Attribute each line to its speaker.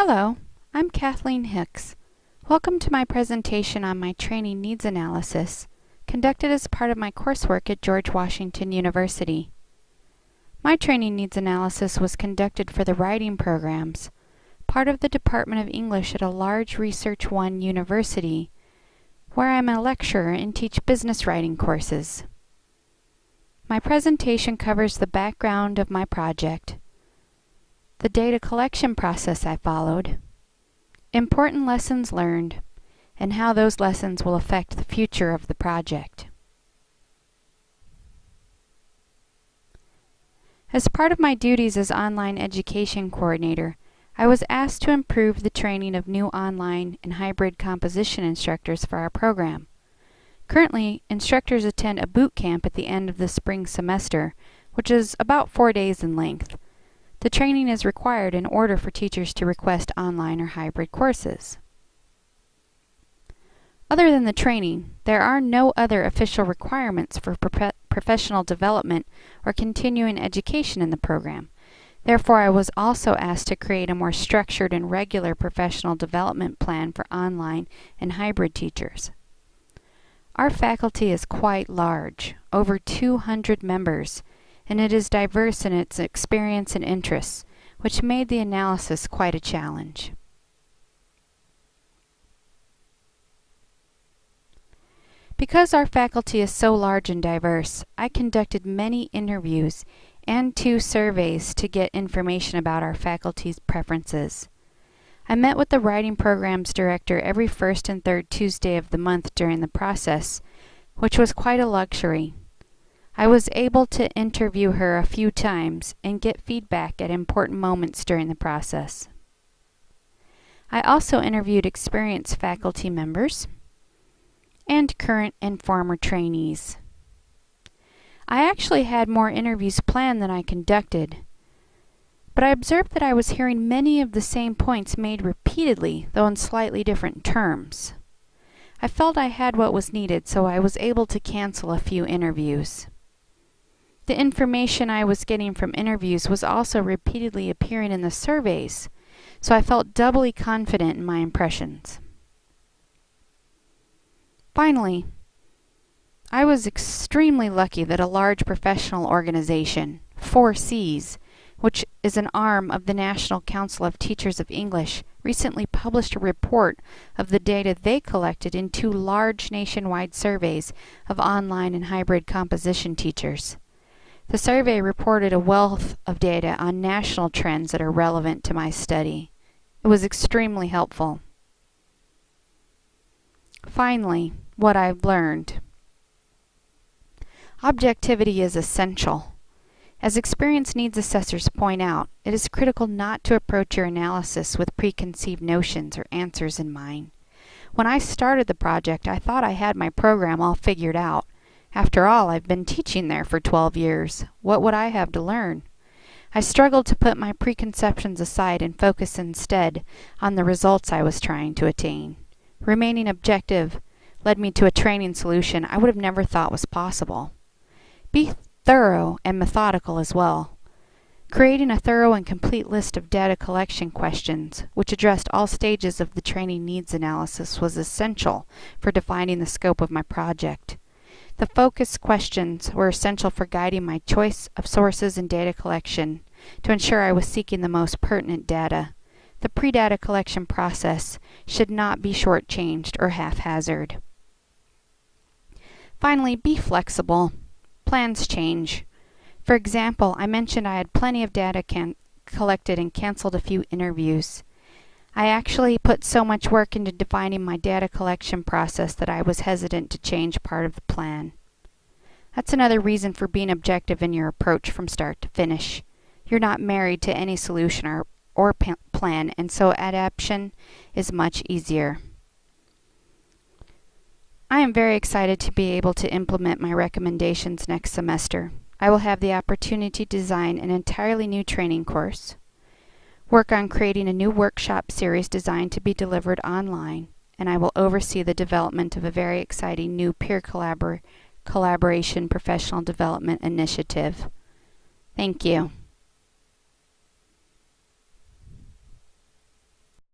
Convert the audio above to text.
Speaker 1: Hello, I'm Kathleen Hicks. Welcome to my presentation on my training needs analysis, conducted as part of my coursework at George Washington University. My training needs analysis was conducted for the writing programs, part of the Department of English at a large Research One university, where I'm a lecturer and teach business writing courses. My presentation covers the background of my project, the data collection process I followed, important lessons learned, and how those lessons will affect the future of the project. As part of my duties as online education coordinator, I was asked to improve the training of new online and hybrid composition instructors for our program. Currently, instructors attend a boot camp at the end of the spring semester, which is about 4 days in length. The training is required in order for teachers to request online or hybrid courses. Other than the training, there are no other official requirements for professional development or continuing education in the program. Therefore, I was also asked to create a more structured and regular professional development plan for online and hybrid teachers. Our faculty is quite large, over 200 members, and it is diverse in its experience and interests, which made the analysis quite a challenge. Because our faculty is so large and diverse, I conducted many interviews and 2 surveys to get information about our faculty's preferences. I met with the writing programs director every first and third Tuesday of the month during the process, which was quite a luxury. I was able to interview her a few times and get feedback at important moments during the process. I also interviewed experienced faculty members and current and former trainees. I actually had more interviews planned than I conducted, but I observed that I was hearing many of the same points made repeatedly, though in slightly different terms. I felt I had what was needed, so I was able to cancel a few interviews. The information I was getting from interviews was also repeatedly appearing in the surveys, so I felt doubly confident in my impressions. Finally, I was extremely lucky that a large professional organization, 4Cs, which is an arm of the National Council of Teachers of English, recently published a report of the data they collected in 2 large nationwide surveys of online and hybrid composition teachers. The survey reported a wealth of data on national trends that are relevant to my study. It was extremely helpful. Finally, what I've learned. Objectivity is essential. As experienced needs assessors point out, it is critical not to approach your analysis with preconceived notions or answers in mind. When I started the project, I thought I had my program all figured out. After all, I've been teaching there for 12 years. What would I have to learn? I struggled to put my preconceptions aside and focus instead on the results I was trying to attain. Remaining objective led me to a training solution I would have never thought was possible. Be thorough and methodical as well. Creating a thorough and complete list of data collection questions, which addressed all stages of the training needs analysis, was essential for defining the scope of my project. The focus questions were essential for guiding my choice of sources and data collection to ensure I was seeking the most pertinent data. The pre-data collection process should not be shortchanged or haphazard. Finally, be flexible. Plans change. For example, I mentioned I had plenty of data collected and canceled a few interviews. I actually put so much work into defining my data collection process that I was hesitant to change part of the plan. That's another reason for being objective in your approach from start to finish. You're not married to any solution or plan, and so adaptation is much easier. I am very excited to be able to implement my recommendations next semester. I will have the opportunity to design an entirely new training course, work on creating a new workshop series designed to be delivered online, and I will oversee the development of a very exciting new peer collaboration professional development initiative. Thank you.